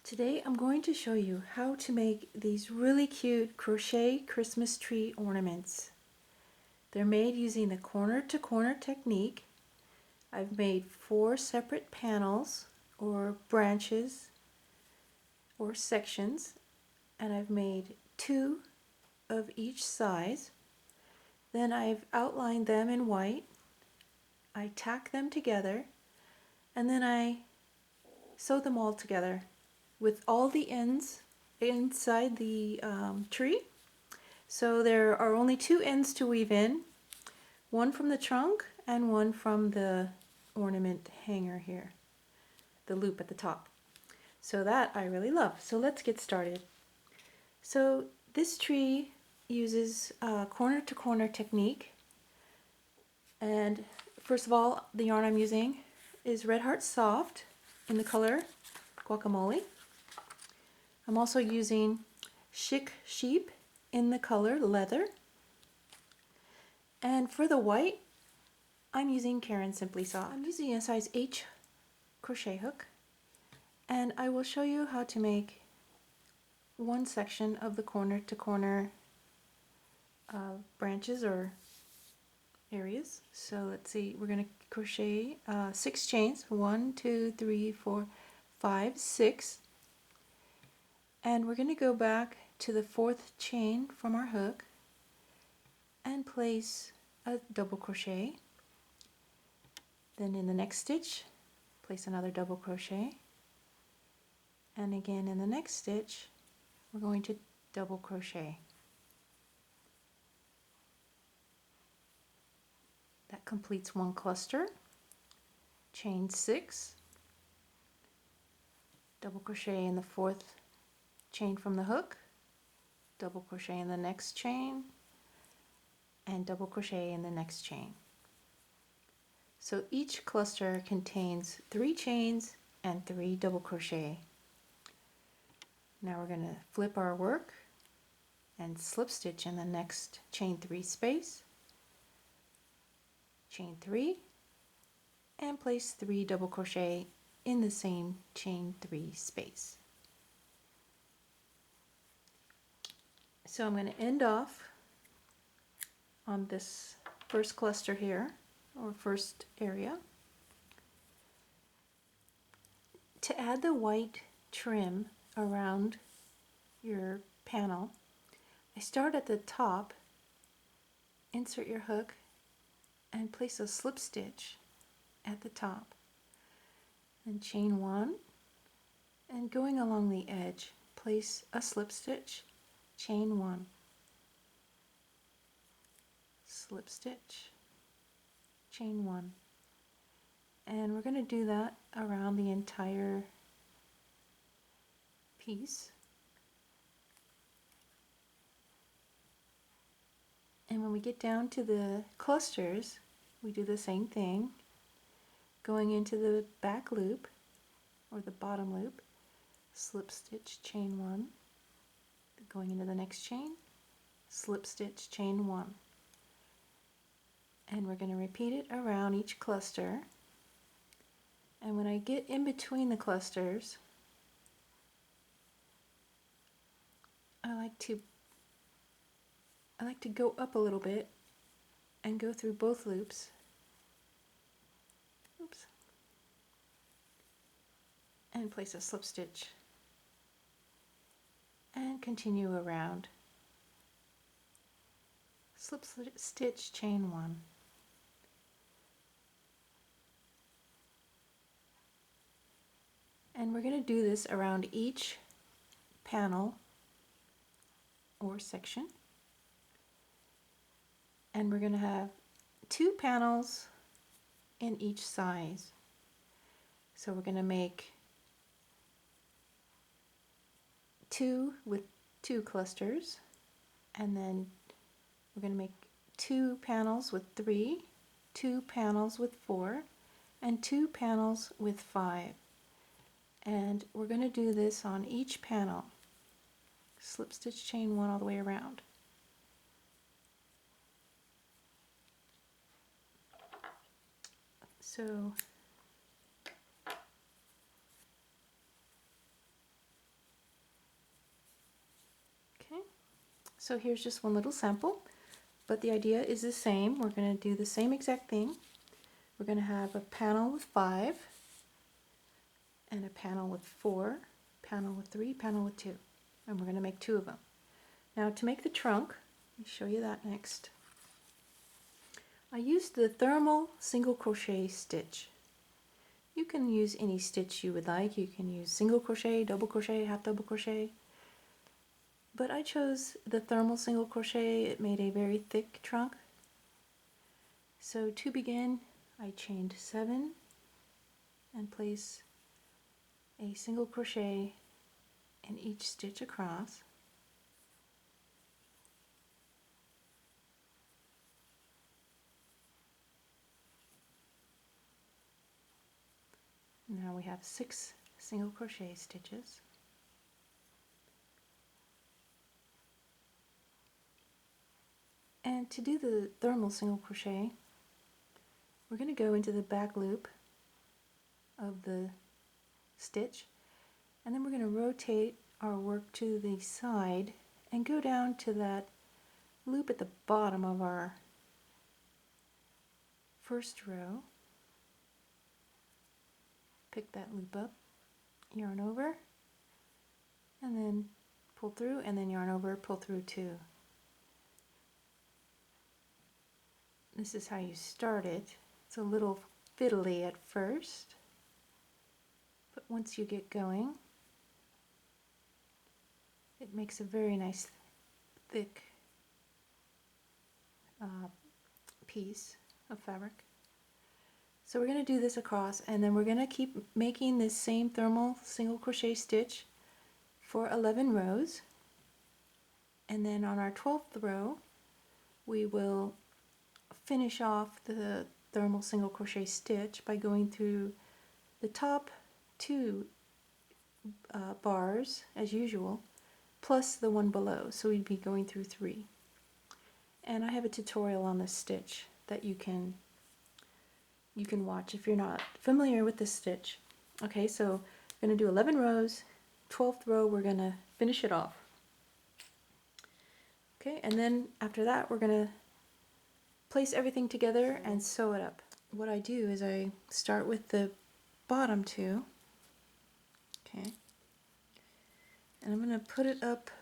Today I'm going to show you how to make these really cute crochet Christmas tree ornaments. They're made using the corner to corner technique. I've made 4 separate panels or branches or sections, and I've made 2 of each size. Then I've outlined them in white. I tack them together, and then I sew them all together with all the ends inside the tree. So there are only 2 ends to weave in, one from the trunk and one from the ornament hanger here, the loop at the top. So that I really love. So let's get started. So this tree uses corner to corner technique, and first of all, the yarn I'm using is Red Heart Soft in the color Guacamole. I'm also using Chic Sheep in the color Leather. And for the white, I'm using Karen Simply Soft. I'm using a size H crochet hook, and I will show you how to make one section of the corner to corner branches or areas. So let's see, we're going to crochet 6 chains, 1, 2, 3, 4, 5, 6. And we're going to go back to the 4th chain from our hook and place a double crochet. Then in the next stitch, place another double crochet. And again in the next stitch, we're going to double crochet. That completes one cluster. Chain 6, double crochet in the 4th chain from the hook, double crochet in the next chain, and double crochet in the next chain. So each cluster contains 3 chains and 3 double crochet. Now we're going to flip our work and slip stitch in the next chain 3 space, chain 3, and place 3 double crochet in the same chain 3 space. So I'm going to end off on this first cluster here, or first area. To add the white trim around your panel, I start at the top, insert your hook, and place a slip stitch at the top. And chain 1, and going along the edge, place a slip stitch, chain 1, slip stitch, chain 1. And we're going to do that around the entire piece. And when we get down to the clusters, we do the same thing, going into the back loop or the bottom loop, slip stitch, chain 1, going into the next chain, slip stitch, chain 1. And we're going to repeat it around each cluster. And when I get in between the clusters, I like to go up a little bit and go through both loops. Oops. And place a slip stitch and continue around. Slip stitch, chain 1. And we're going to do this around each panel or section. And we're going to have 2 panels in each size. So we're going to make 2 with 2 clusters, and then we're going to make 2 panels with 3, 2 panels with 4, and 2 panels with 5. And we're going to do this on each panel. Slip stitch, chain 1 all the way around. So So here's just one little sample, but the idea is the same. We're going to do the same exact thing. We're going to have a panel with 5, and a panel with 4, panel with 3, panel with 2. And we're going to make 2 of them. Now to make the trunk, let me show you that next. I used the thermal single crochet stitch. You can use any stitch you would like. You can use single crochet, double crochet, half double crochet. But I chose the thermal single crochet. It made a very thick trunk. So to begin, I chained 7 and place a single crochet in each stitch across. Now we have 6 single crochet stitches. And to do the thermal single crochet, we're going to go into the back loop of the stitch, and then we're going to rotate our work to the side and go down to that loop at the bottom of our first row. Pick that loop up, yarn over, and then pull through, and then yarn over, pull through 2. This is how you start it. It's a little fiddly at first, but once you get going, it makes a very nice thick piece of fabric. So we're going to do this across, and then we're going to keep making this same thermal single crochet stitch for 11 rows, and then on our 12th row we will finish off the thermal single crochet stitch by going through the top 2 bars as usual, plus the one below, so we'd be going through 3. And I have a tutorial on this stitch that you can watch if you're not familiar with this stitch. Okay, so we're going to do 11 rows. 12th row we're going to finish it off. Okay, and then after that we're going to place everything together and sew it up. What I do is I start with the bottom 2. Okay, and I'm going to put it up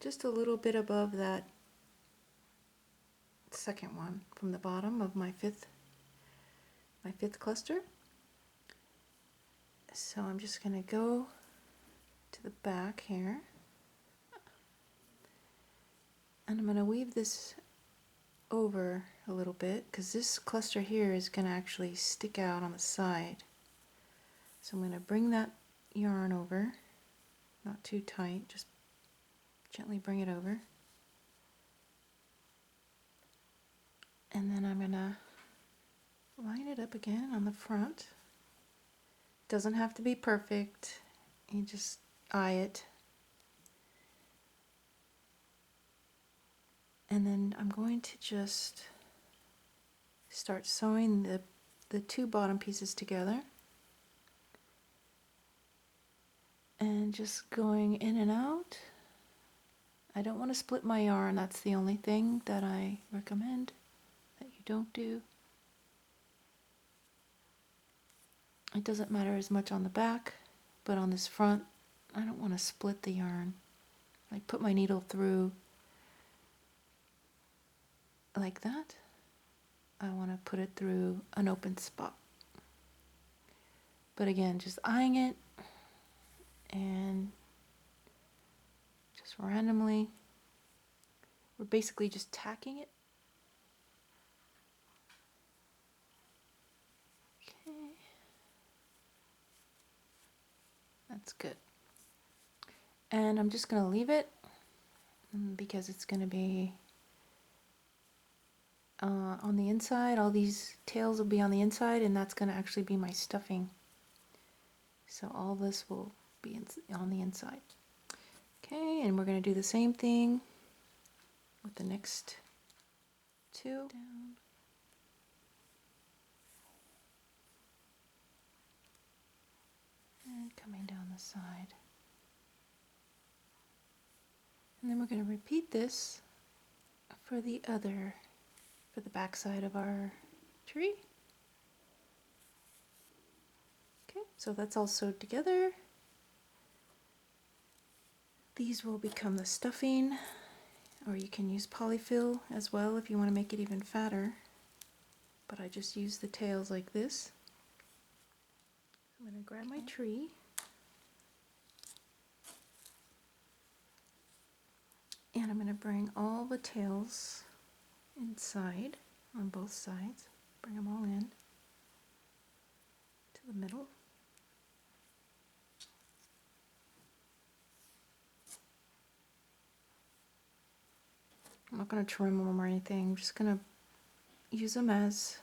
just a little bit above that second one from the bottom of my fifth cluster. So I'm just going to go to the back here, and I'm going to weave this over a little bit because this cluster here is going to actually stick out on the side. So I'm going to bring that yarn over, not too tight, just gently bring it over. And then I'm going to line it up again on the front. Doesn't have to be perfect, you just eye it. And then I'm going to just start sewing the 2 bottom pieces together and just going in and out. I don't want to split my yarn, that's the only thing that I recommend that you don't do. It doesn't matter as much on the back, but on this front I don't want to split the yarn. I put my needle through like that. I want to put it through an open spot. But again, just eyeing it and just randomly, we're basically just tacking it. Okay, that's good. And I'm just going to leave it because it's going to be on the inside. All these tails will be on the inside, and that's going to actually be my stuffing. So all this will be on the inside. Okay, and we're going to do the same thing with the next 2 down. And coming down the side. And then we're going to repeat this for the back side of our tree. Okay, so that's all sewed together. These will become the stuffing, or you can use polyfill as well if you want to make it even fatter. But I just use the tails like this. I'm going to grab my tree. And I'm going to bring all the tails inside on both sides. Bring them all in to the middle. I'm not going to trim them or anything. I'm just going to use them as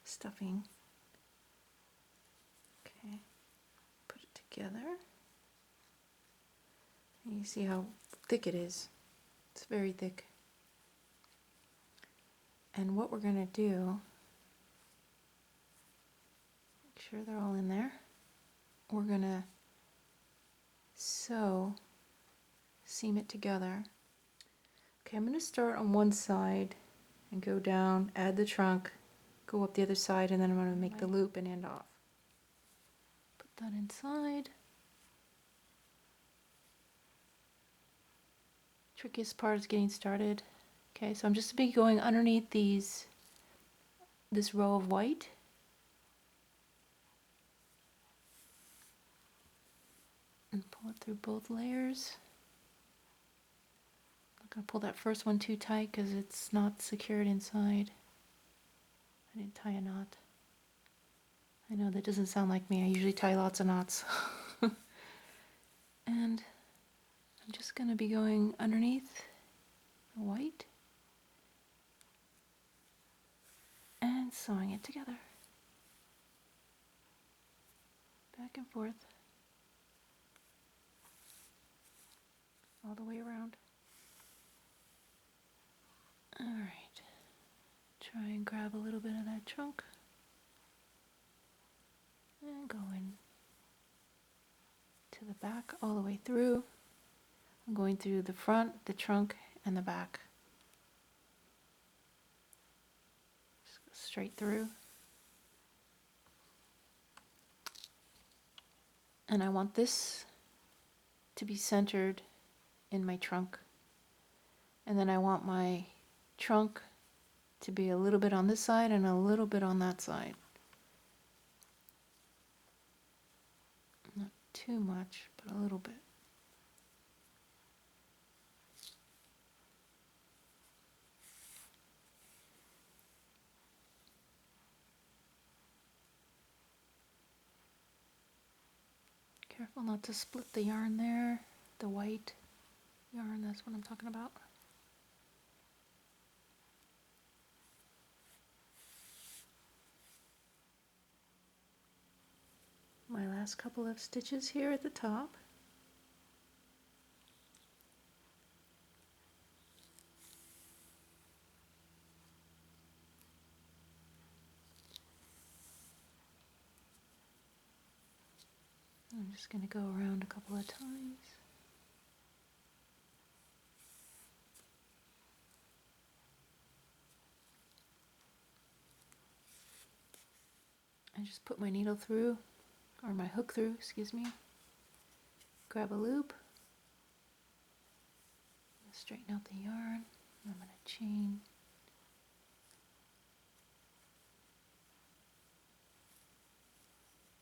stuffing. Okay, put it together. And you see how thick it is. It's very thick. And what we're going to do, make sure they're all in there. We're going to seam it together. Okay, I'm going to start on one side and go down, add the trunk, go up the other side, and then I'm going to make the loop and end off. Put that inside. Trickiest part is getting started. Okay, so I'm just going to be going underneath this row of white. And pull it through both layers. I'm not going to pull that first one too tight because it's not secured inside. I didn't tie a knot. I know that doesn't sound like me. I usually tie lots of knots. And I'm just going to be going underneath the white and sewing it together. Back and forth. All the way around. Alright. Try and grab a little bit of that trunk. And go in to the back all the way through. I'm going through the front, the trunk, and the back. Just go straight through. And I want this to be centered in my trunk. And then I want my trunk to be a little bit on this side and a little bit on that side. Not too much, but a little bit. Careful not to split the yarn there, the white yarn, that's what I'm talking about. My last couple of stitches here at the top. I'm just going to go around a couple of times. I just put my needle through, or my hook through, excuse me. Grab a loop. Straighten out the yarn. I'm going to chain.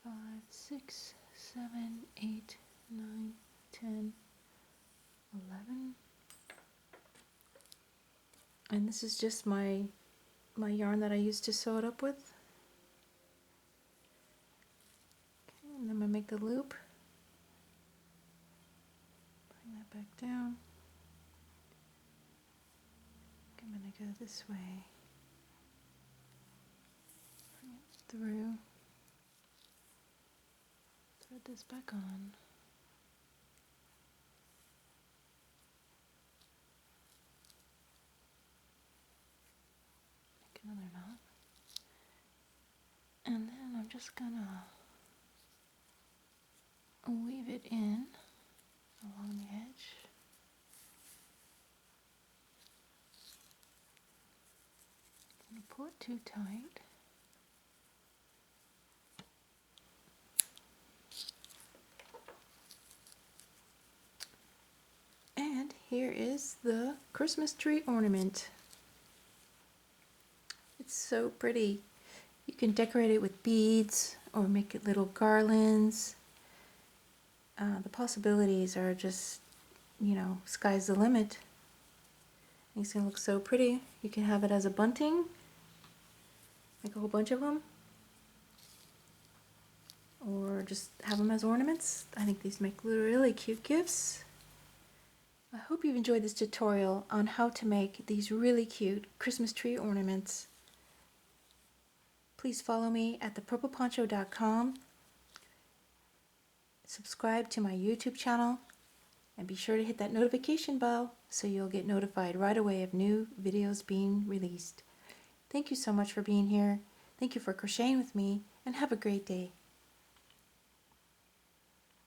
Five, 6, 7, 8, 9, 10, 11. And this is just my yarn that I used to sew it up with. Okay, and then I'm going to make the loop. Bring that back down. I'm going to go this way. Bring it through. Thread this back on. Make another knot. And then I'm just gonna weave it in along the edge. pull it too tight. And here is the Christmas tree ornament. It's so pretty. You can decorate it with beads or make it little garlands. The possibilities are just, you know, sky's the limit. It's going to look so pretty. You can have it as a bunting, make a whole bunch of them, or just have them as ornaments. I think these make really cute gifts. I hope you've enjoyed this tutorial on how to make these really cute Christmas tree ornaments. Please follow me at thepurpleponcho.com. Subscribe to my YouTube channel and be sure to hit that notification bell so you'll get notified right away of new videos being released. Thank you so much for being here. Thank you for crocheting with me, and have a great day.